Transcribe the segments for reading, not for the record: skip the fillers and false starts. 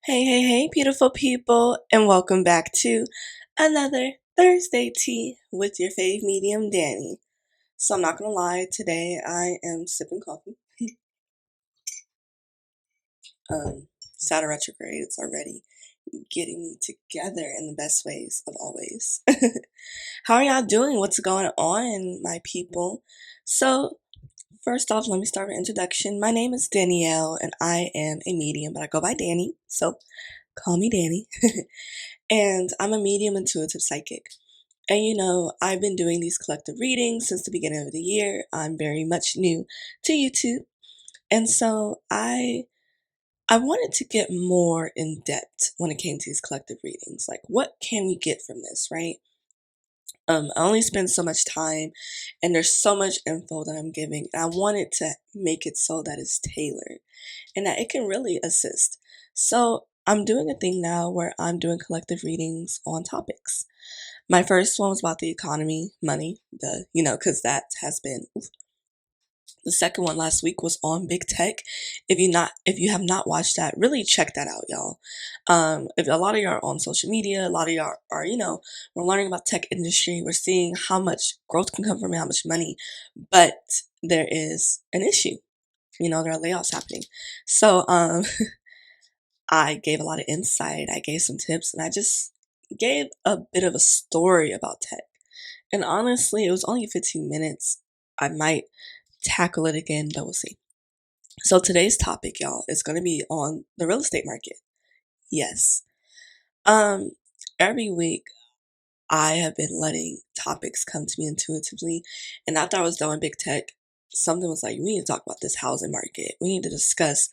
Hey, beautiful people, and welcome back to another Thursday tea with your fave medium, Danny. So, I'm not gonna lie, today I am sipping coffee. Saturn retrograde, it's already getting me together in the best ways of always. How are y'all doing? What's going on, my people? So, first off, let me start with introduction. My name is Danielle, and I am a medium, but I go by Danny, so call me Danny. And I'm a medium intuitive psychic. And I've been doing these collective readings since the beginning of the year. I'm very much new to YouTube. And so I wanted to get more in depth when it came to these collective readings. Like, what can we get from this, right? I only spend so much time and there's so much info that I'm giving. And I wanted to make it so that it's tailored and that it can really assist. So I'm doing a thing now where I'm doing collective readings on topics. My first one was about the economy, money, because that has been. Oof. The second one last week was on big tech. If you have not watched that, really check that out, y'all. If a lot of y'all are on social media, a lot of y'all are, we're learning about tech industry. We're seeing how much growth can come from it, how much money, but there is an issue. There are layoffs happening. So, I gave a lot of insight. I gave some tips, and I just gave a bit of a story about tech. And honestly, it was only 15 minutes. I might tackle it again, but we'll see. So today's topic, y'all, is going to be on the real estate market. Yes. Um, every week I have been letting topics come to me intuitively, and after I was done with big tech, something was like, we need to talk about this housing market. We need to discuss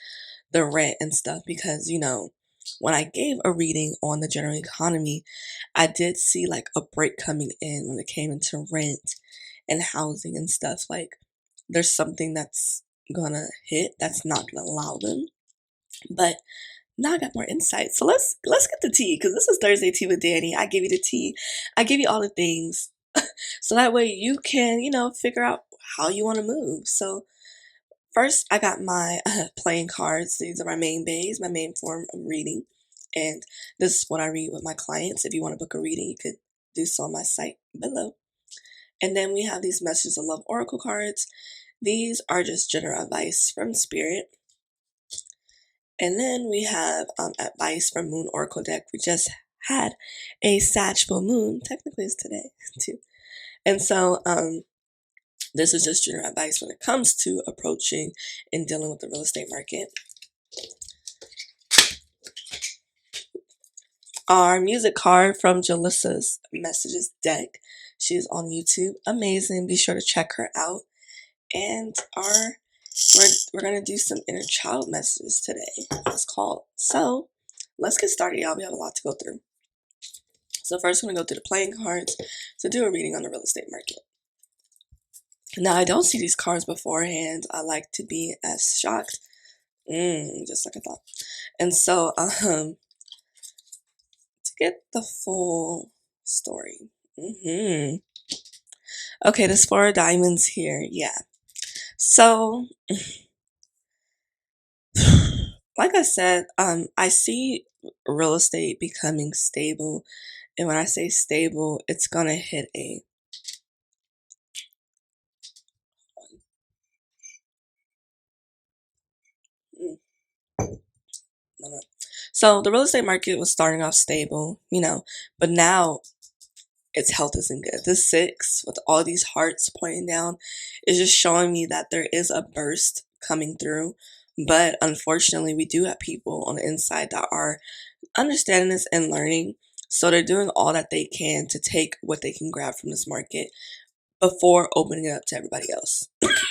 the rent and stuff because, when I gave a reading on the general economy, I did see like a break coming in when it came into rent and housing and stuff. Like, there's something that's gonna hit that's not gonna allow them. But now I got more insight. So let's get the tea because this is Thursday Tea with Danny. I give you the tea. I give you all the things. So that way you can, figure out how you want to move. So first, I got my playing cards. These are my main bays, my main form of reading. And this is what I read with my clients. If you want to book a reading, you could do so on my site below. And then we have these Messages of Love Oracle cards. These are just general advice from Spirit. And then we have advice from Moon Oracle deck. We just had a Sag full moon. Technically, it's today, too. And so this is just general advice when it comes to approaching and dealing with the real estate market. Our music card from Jalissa's Messages deck. She's on YouTube. Amazing. Be sure to check her out. And we're gonna do some inner child messages today. It's called. So let's get started, y'all. We have a lot to go through. So first, I'm gonna go through the playing cards to do a reading on the real estate market. Now, I don't see these cards beforehand. I like to be as shocked, just like I thought. And so, to get the full story. Okay, there's 4 diamonds here. Yeah. So, like I said, I see real estate becoming stable. And when I say stable, it's going to hit a no. So the real estate market was starting off stable, but now its health isn't good. This 6 with all these hearts pointing down is just showing me that there is a burst coming through. But unfortunately, we do have people on the inside that are understanding this and learning. So they're doing all that they can to take what they can grab from this market before opening it up to everybody else. Okay,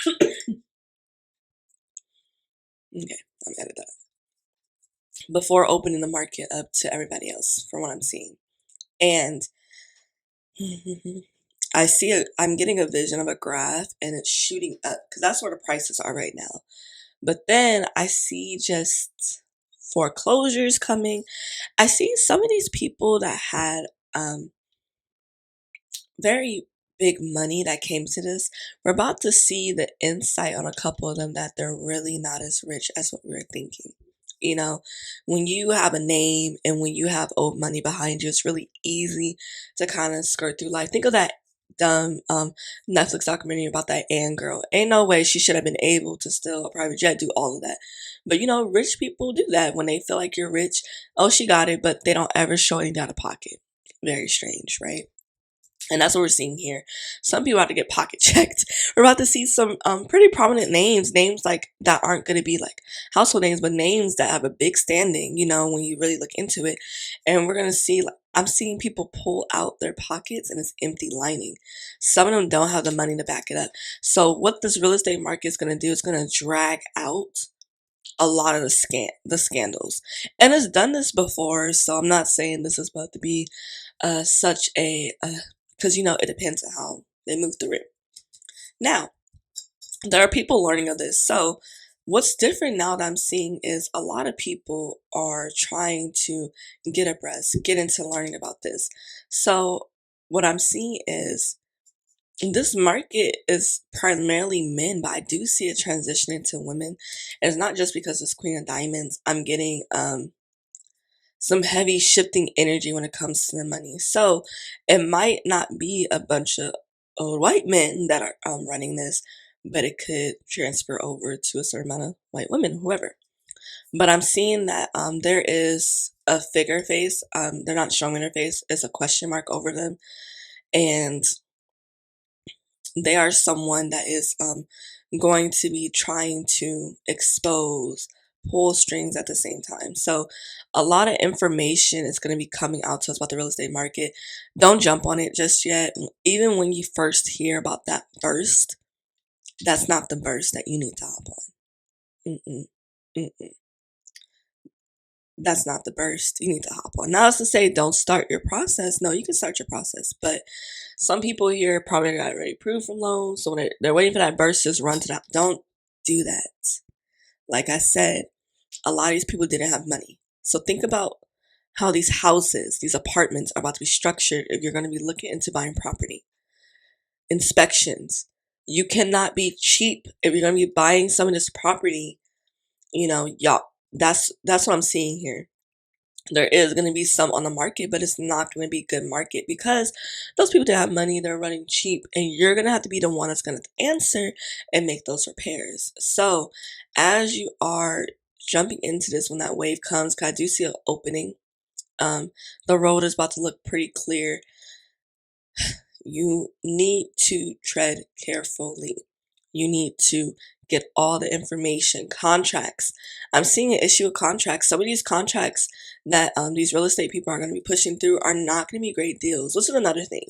I'm edit that. Before opening the market up to everybody else, from what I'm seeing. And I'm getting a vision of a graph and it's shooting up because that's where the prices are right now. But then I see just foreclosures coming. I see some of these people that had very big money that came to this. We're about to see the insight on a couple of them that they're really not as rich as what we were thinking. You know, when you have a name and when you have old money behind you, it's really easy to kind of skirt through life. Think of that dumb Netflix documentary about that Ann girl. Ain't no way she should have been able to steal a private jet, do all of that. But you know, rich people do that when they feel like you're rich. Oh, she got it, but they don't ever show anything out of pocket. Very strange, right? And that's what we're seeing here. Some people have to get pocket checked. We're about to see some pretty prominent names like that aren't going to be like household names, but names that have a big standing, you know, when you really look into it. And we're going to see, like, I'm seeing people pull out their pockets and it's empty lining. Some of them don't have the money to back it up. So what this real estate market is going to do is going to drag out a lot of the scandals. And it's done this before, so I'm not saying this is about to be such a because you know it depends on how they move through it. Now, there are people learning of this. So, what's different now that I'm seeing is a lot of people are trying to get abreast, get into learning about this. So, what I'm seeing is this market is primarily men, but I do see it transitioning to women. And it's not just because it's Queen of Diamonds. I'm getting some heavy shifting energy when it comes to the money. So it might not be a bunch of old white men that are running this, but it could transfer over to a certain amount of white women, whoever. But I'm seeing that there is a figure face. They're not showing their face. It's a question mark over them. And they are someone that is going to be trying to expose, pull strings at the same time. So a lot of information is going to be coming out to us about the real estate market. Don't jump on it just yet. Even when you first hear about that burst, that's not the burst that you need to hop on. Mm-mm. Mm-mm. That's not the burst you need to hop on. Now, it's to say don't start your process. No, you can start your process, but some people here probably got already approved from loans, so when they're waiting for that burst, just run to that. Don't do that. Like I said, a lot of these people didn't have money. So think about how these houses, these apartments are about to be structured if you're going to be looking into buying property. Inspections. You cannot be cheap if you're going to be buying some of this property. You know, y'all, that's what I'm seeing here. There is going to be some on the market, but it's not going to be a good market because those people that have money, they're running cheap, and you're going to have to be the one that's going to answer and make those repairs. So as you are jumping into this, when that wave comes, because I do see an opening, the road is about to look pretty clear. You need to tread carefully. You need to get all the information, contracts. I'm seeing an issue with contracts. Some of these contracts that these real estate people are going to be pushing through are not going to be great deals. This is another thing.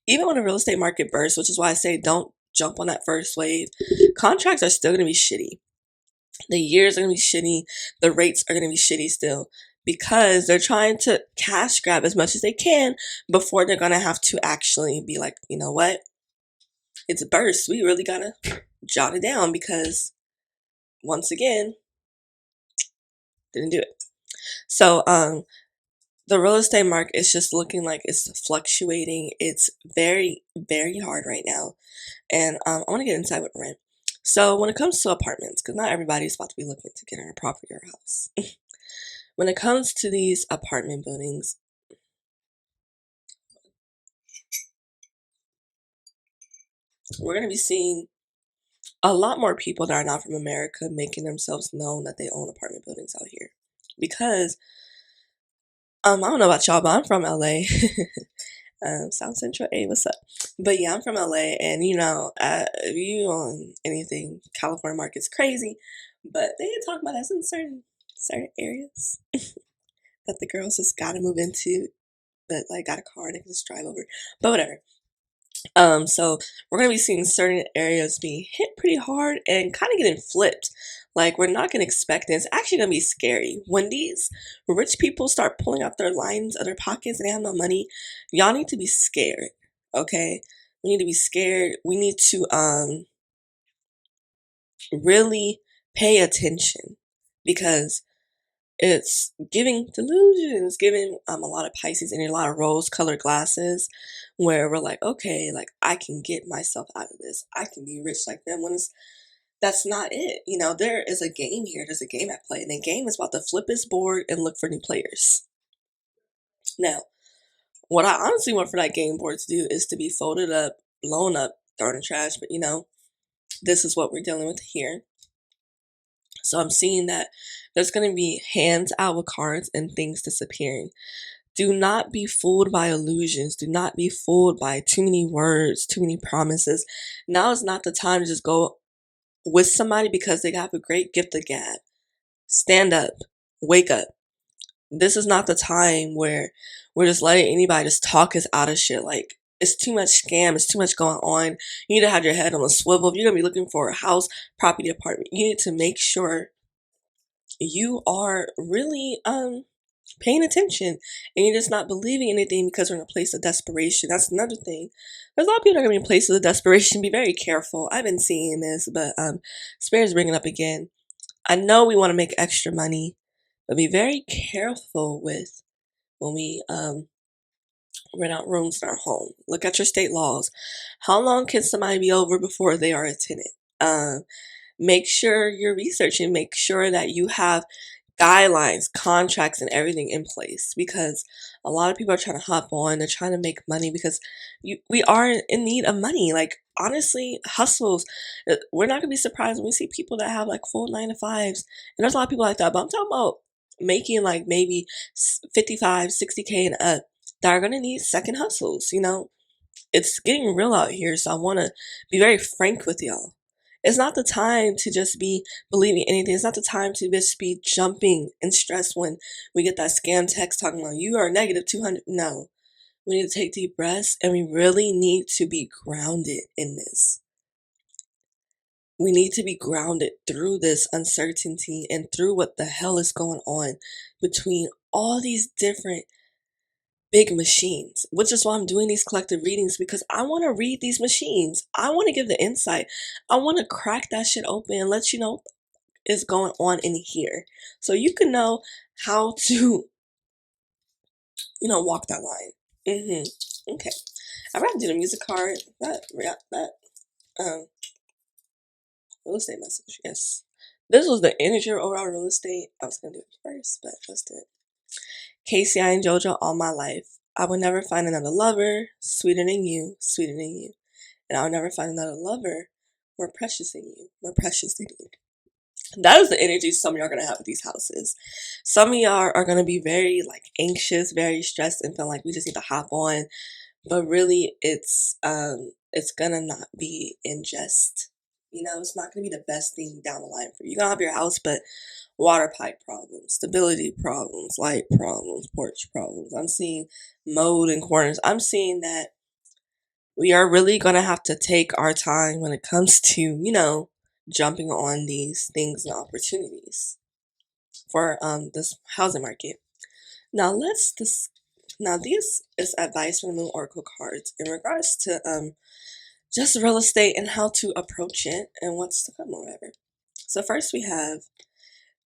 Even when the real estate market bursts, which is why I say don't jump on that first wave, contracts are still going to be shitty. The years are going to be shitty. The rates are going to be shitty still because they're trying to cash grab as much as they can before they're going to have to actually be like, you know what? It's a burst. We really got to jot it down because once again, didn't do it. So, the real estate market is just looking like it's fluctuating. It's very, very hard right now. And I want to get inside with rent. So when it comes to apartments, because not everybody's about to be looking to get in a property or a house. When it comes to these apartment buildings, we're going to be seeing a lot more people that are not from America making themselves known that they own apartment buildings out here. Because, I don't know about y'all, but I'm from LA. South Central A, what's up? But yeah, I'm from LA, and you know, if you on anything, California market's crazy, but they talk about that in certain areas that the girls just gotta move into, but like got a car and they can just drive over. But whatever. So we're gonna be seeing certain areas being hit pretty hard and kind of getting flipped. Like we're not gonna expect it. It's actually gonna be scary when these rich people start pulling out their lines of their pockets and they have no money. Y'all need to be scared. Okay, we need to be scared. We need to really pay attention because it's giving delusion. It's giving a lot of Pisces and a lot of rose-colored glasses, where we're like, okay, like I can get myself out of this. I can be rich like them. When it's That's not it. There is a game here. There's a game at play. And the game is about to flip his board and look for new players. Now, what I honestly want for that game board to do is to be folded up, blown up, thrown in trash. But this is what we're dealing with here. So I'm seeing that there's going to be hands out with cards and things disappearing. Do not be fooled by illusions. Do not be fooled by too many words, too many promises. Now is not the time to just go with somebody because they have a great gift of gab. Stand up. Wake up. This is not the time where we're just letting anybody just talk us out of shit. Like, it's too much scam. It's too much going on. You need to have your head on a swivel. If you're going to be looking for a house, property, apartment, you need to make sure you are really paying attention and you're just not believing anything because we're in a place of desperation. That's another thing. There's a lot of people that are going to be in places of desperation. Be very careful. I've been seeing this, but Spirit's bringing up again. I know we want to make extra money, but be very careful with when we rent out rooms in our home. Look at your state laws. How long can somebody be over before they are a tenant? Make sure you're researching. Make sure that you have guidelines, contracts, and everything in place, because a lot of people are trying to hop on. They're trying to make money because we are in need of money. Like, honestly, hustles. We're not gonna be surprised when we see people that have like full 9 to 5s, and there's a lot of people like that. But I'm talking about making like maybe 55, 60K and up that are gonna need second hustles. It's getting real out here, so I want to be very frank with y'all. It's not the time to just be believing anything. It's not the time to just be jumping in stress when we get that scam text talking about you are negative 200. No, we need to take deep breaths and we really need to be grounded in this. We need to be grounded through this uncertainty and through what the hell is going on between all these different big machines, which is why I'm doing these collective readings, because I want to read these machines. I want to give the insight. I want to crack that shit open and let you know what is going on in here, so you can know how to, walk that line. Okay. I'd rather do the music card. That real estate message. Yes. This was the energy of overall real estate. I was gonna do it first, but let's do it. Casey, I and JoJo all my life. I would never find another lover sweeter than you, sweeter than you. And I would never find another lover more precious than you, more precious than you. That is the energy some of y'all are going to have with these houses. Some of y'all are going to be very like anxious, very stressed, and feel like we just need to hop on. But really, it's going to not be in jest. It's not going to be the best thing down the line for you. You're going to have your house, but water pipe problems, stability problems, light problems, porch problems. I'm seeing mold in corners. I'm seeing that we are really going to have to take our time when it comes to, jumping on these things and opportunities for this housing market. Now now this is advice from the Moon Oracle cards in regards to just real estate and how to approach it and what's to come or whatever. So first we have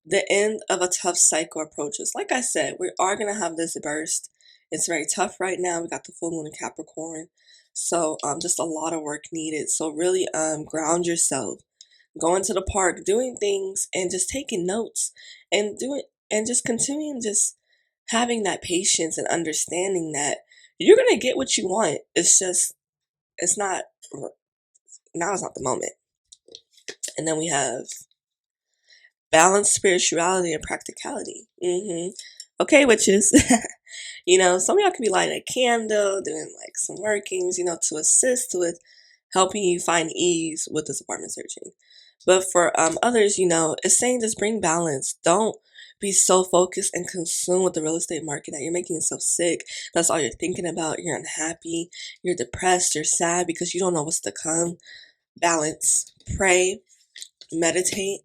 the end of a tough cycle approaches. Like I said, we are going to have this burst. It's very tough right now. We got the full moon in Capricorn. So just a lot of work needed. So really ground yourself. Going to the park, doing things, and just taking notes and just continuing just having that patience and understanding that you're going to get what you want. It's just, now is not the moment. And then we have balance, spirituality, and practicality. Okay, witches. Some of y'all could be lighting a candle, doing like some workings, to assist with helping you find ease with this apartment searching. But for others, it's saying just bring balance. Don't be so focused and consumed with the real estate market that you're making yourself sick. That's all you're thinking about. You're unhappy. You're depressed. You're sad because you don't know what's to come. Balance. Pray. Meditate.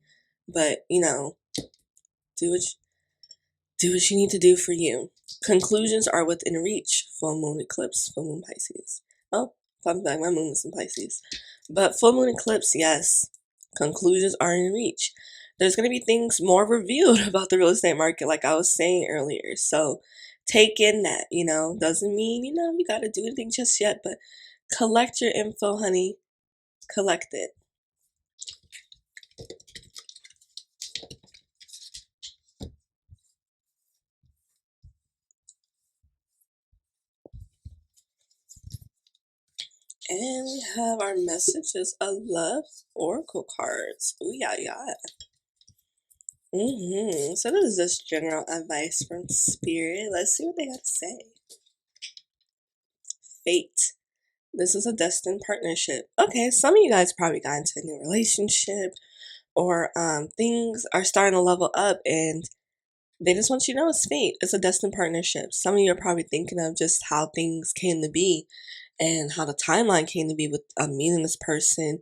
But, do what you need to do for you. Conclusions are within reach. Full moon eclipse. Full moon Pisces. Oh, fun fact, my moon is in Pisces. But full moon eclipse, yes. Conclusions are in reach. There's going to be things more revealed about the real estate market, like I was saying earlier. So take in that, doesn't mean, you got to do anything just yet, but collect your info, honey. Collect it. And we have our messages of love oracle cards. Ooh, yeah, yeah. So this is just general advice from Spirit. Let's see what they got to say. Fate. This is a destined partnership. Okay, some of you guys probably got into a new relationship, or things are starting to level up, and they just want you to know it's fate. It's a destined partnership. Some of you are probably thinking of just how things came to be and how the timeline came to be with meeting this person.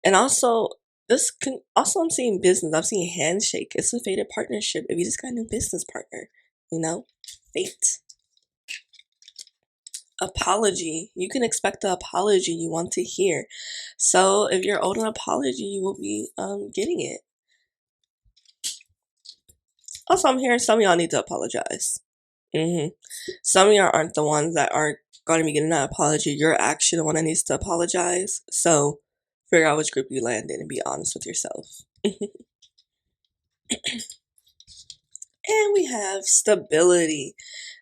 And also, this can also, I'm seeing business. I'm seeing handshake. It's a fated partnership. If you just got a new business partner, you know, fate. Apology. You can expect the apology you want to hear. So if you're owed an apology, you will be getting it. Also, I'm hearing some of y'all need to apologize. Some of y'all aren't the ones that are going to be getting that apology. You're actually the one that needs to apologize. So figure out which group you land in and be honest with yourself. And we have stability.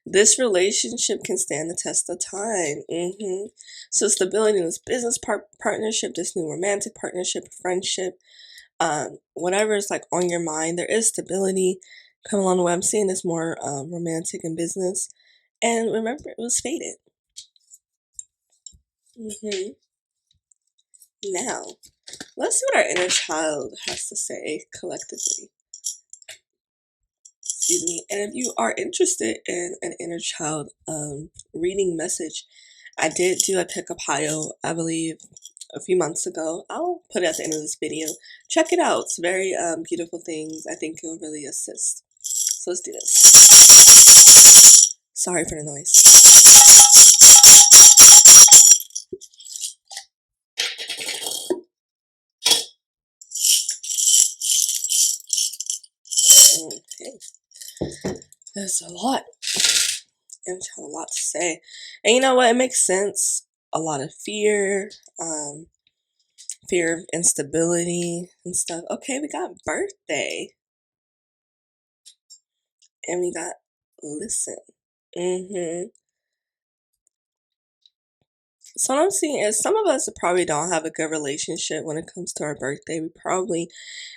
This relationship can stand the test of time. So stability in this business partnership, this new romantic partnership, friendship, whatever is like on your mind, there is stability coming along the way. I'm seeing this more romantic in business. And remember, it was fated. Now, let's see what our inner child has to say collectively. Excuse me. And if you are interested in an inner child reading message, I did do a pickup bio, I believe, a few months ago. I'll put it at the end of this video. Check it out. It's very beautiful things. I think it will really assist. So let's do this. Sorry for the noise. Okay. There's a lot. And a lot to say. And you know what? It makes sense. A lot of fear, fear of instability and stuff. Okay, we got birthday. And we got listen. So what I'm seeing is some of us probably don't have a good relationship when it comes to our birthday. We probably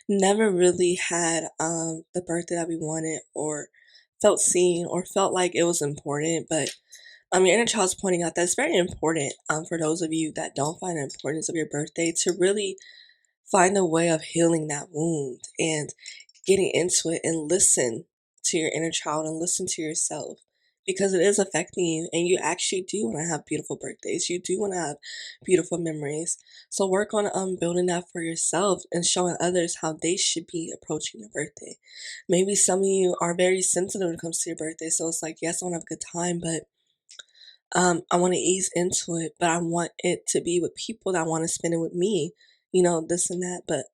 never really had the birthday that we wanted, or felt seen, or felt like it was important. But your inner child's pointing out that it's very important for those of you that don't find the importance of your birthday to really find a way of healing that wound and getting into it and listen to your inner child and listen to yourself, because it is affecting you, and you actually do want to have beautiful birthdays. You do want to have beautiful memories. So work on building that for yourself and showing others how they should be approaching your birthday. Maybe some of you are very sensitive when it comes to your birthday, so it's like, yes, I want to have a good time, but I want to ease into it, but I want it to be with people that want to spend it with me, this and that. But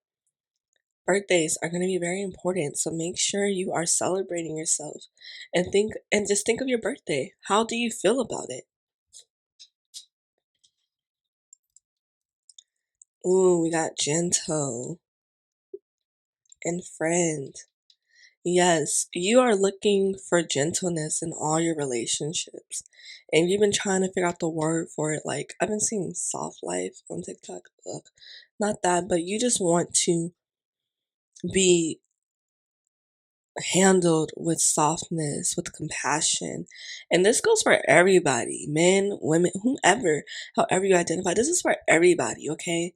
birthdays are going to be very important, so make sure you are celebrating yourself, and just think of your birthday. How do you feel about it? Ooh, we got gentle and friend. Yes, you are looking for gentleness in all your relationships. And you've been trying to figure out the word for it. Like, I've been seeing soft life on TikTok. Ugh, not that, but you just want to be handled with softness, with compassion. And this goes for everybody, men, women, whomever, however you identify. This is for everybody, okay?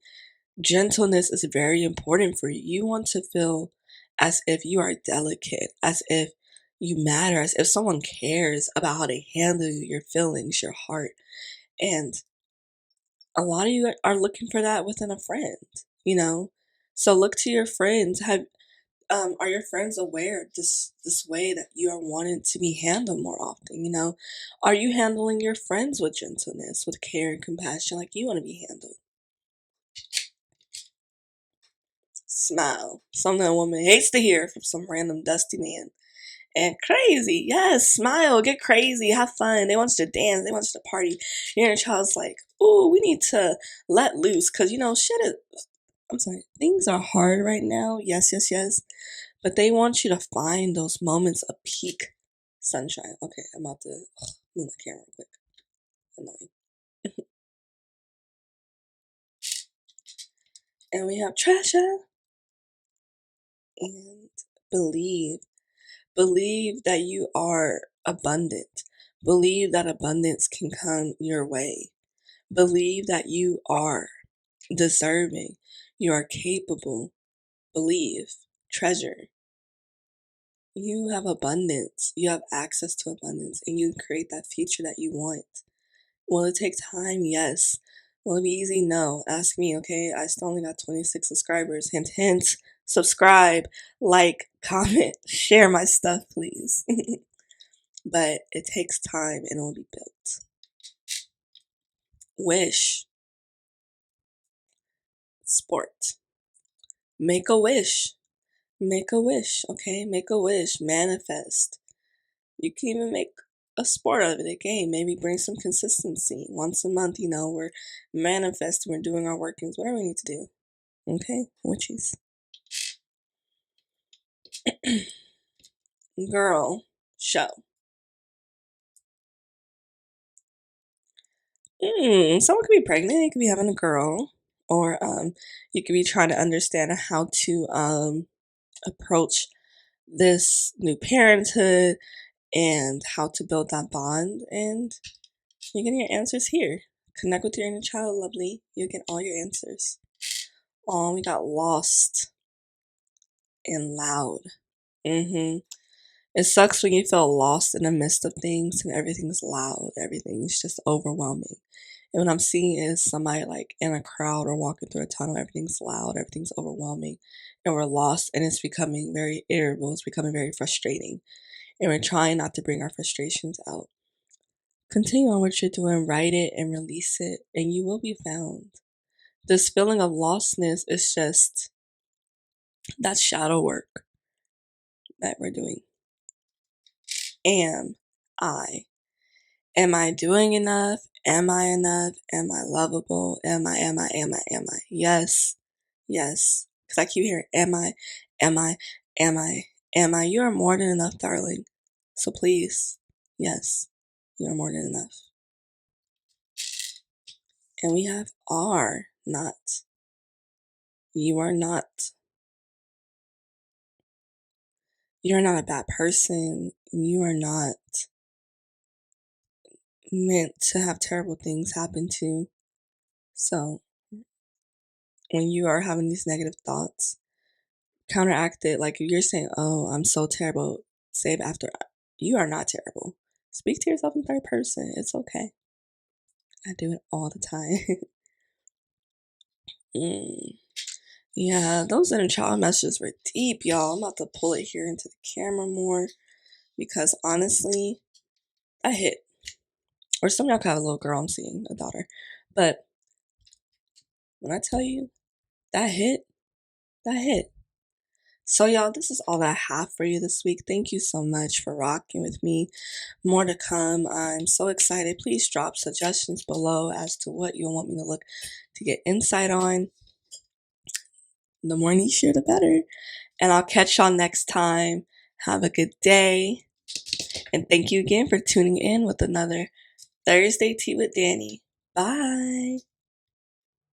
Gentleness is very important for you. You want to feel as if you are delicate, as if you matter, as if someone cares about how they handle you, your feelings, your heart. And a lot of you are looking for that within a friend, you know? So look to your friends. Are your friends aware of this way that you are wanting to be handled more often? Are you handling your friends with gentleness, with care and compassion, like you want to be handled? Smile. Something a woman hates to hear from some random dusty man. And crazy. Yes, smile, get crazy, have fun. They want you to dance, they want you to party. Your inner child's like, ooh, we need to let loose. Because, shit is, I'm sorry, things are hard right now. Yes, yes, yes. But they want you to find those moments of peak sunshine. Okay, I'm about to move my camera real quick. Annoying. And we have treasure. And believe. Believe that you are abundant. Believe that abundance can come your way. Believe that you are deserving. You are capable. Believe. Treasure. You have abundance. You have access to abundance, and you create that future that you want. Will it take time? Yes. Will it be easy? No. Ask me, okay? I still only got 26 subscribers. Hint, hint. Subscribe, like, comment, share my stuff, please. But it takes time and it will be built. Wish. Sport. Make a wish. Make a wish, okay? Make a wish. Manifest. You can even make a sport of it, a game. Maybe bring some consistency. Once a month, we're manifesting, we're doing our workings, whatever we need to do. Okay? Witches. Girl. Show. Someone could be pregnant, you could be having a girl. Or you could be trying to understand how to approach this new parenthood and how to build that bond. And you get your answers here. Connect with your inner child, lovely. You'll get all your answers. Oh, we got lost and loud. It sucks when you feel lost in the midst of things and everything's loud. Everything's just overwhelming. And what I'm seeing is somebody like in a crowd or walking through a tunnel. Everything's loud. Everything's overwhelming. And we're lost and it's becoming very irritable. It's becoming very frustrating. And we're trying not to bring our frustrations out. Continue on what you're doing. Write it and release it. And you will be found. This feeling of lostness is just that shadow work that we're doing. Am I? Am I doing enough? Am I enough? Am I lovable? Am I? Yes. Yes. Because I keep hearing, am I? Am I? Am I? Am I? You are more than enough, darling. So please, yes, you are more than enough. And we have are not. You are not. You're not a bad person. You are not meant to have terrible things happen to you. So when you are having these negative thoughts, counteract it. Like if you're saying, oh, I'm so terrible, say it after, you are not terrible. Speak to yourself in third person. It's okay. I do it all the time. Yeah, those inner child messages were deep, y'all. I'm about to pull it here into the camera more because honestly, that hit. Or some of y'all could have a little girl, I'm seeing a daughter. But when I tell you, that hit, that hit. So y'all, this is all that I have for you this week. Thank you so much for rocking with me. More to come. I'm so excited. Please drop suggestions below as to what you want me to look to get insight on. The more you share, the better. And I'll catch y'all next time. Have a good day. And thank you again for tuning in with another Thursday Tea with Dani. Bye.